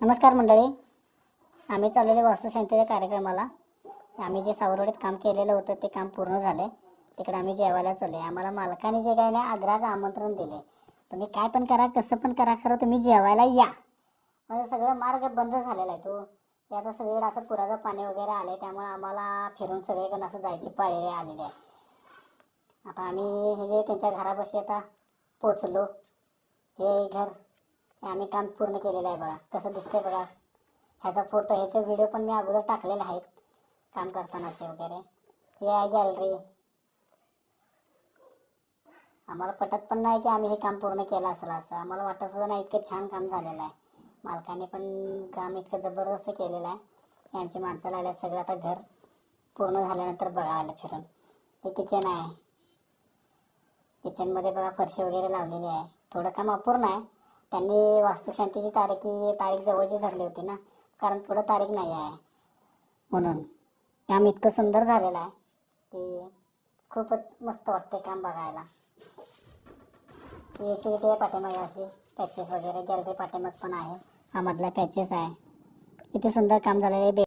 नमस्कार मंडळी, आम्ही चाललेले वास्तुशांतीच्या कार्यक्रमाला. आम्ही जे सावरवडीत काम केलेलं होतं ते काम पूर्ण झाले. तिकडे आम्ही जेवायला चालले. आम्हाला मालकाने जे काय नाही आग्रहाचं आमंत्रण दिले, तुम्ही काय पण करा, कसं पण करा, खरं तुम्ही जेवायला या. माझं सगळं मार्ग बंद झालेला आहे. ते आता सगळीकडे असं पुराचं पाणी वगैरे आलं आहे, त्यामुळे आम्हाला फिरून सगळीकडे असं जायची पायरी आलेली आहे. आता आम्ही हे जे त्यांच्या घरापाशी आता पोचलो. हे घर आम्ही काम पूर्ण केलेलं आहे. बघा कसं दिसतंय बघा. ह्याचा फोटो, ह्याचे व्हिडिओ पण मी अगोदर टाकलेले आहेत काम करतानाचे वगैरे. हे आहे गॅलरी. आम्हाला पटत पण नाही की आम्ही हे काम पूर्ण केलं असेल असं. आम्हाला वाटत सुद्धा नाही, इतकं छान काम झालेलं आहे. मालकाने पण काम इतकं जबरदस्त केलेलं आहे. हे आमची माणसं लागल्यात सगळं आता घर पूर्ण झाल्यानंतर बघायला फिरून. हे किचन आहे. किचनमध्ये बघा फरशी वगैरे लावलेली आहे. थोडं काम अपूर्ण आहे. त्यांनी वास्तुशांतीची तारीख जवळची धरली होती ना, कारण पुढं तारीख नाही आहे म्हणून. काम इतकं सुंदर झालेलं आहे की खूपच मस्त वाटते काम बघायला. युटिलिटी आहे पाठीमागे, अशी पॅचेस वगैरे. गॅलरी पाठीमाग पण आहे, हा मधला पॅचेस आहे. किती सुंदर काम झालेलं आहे.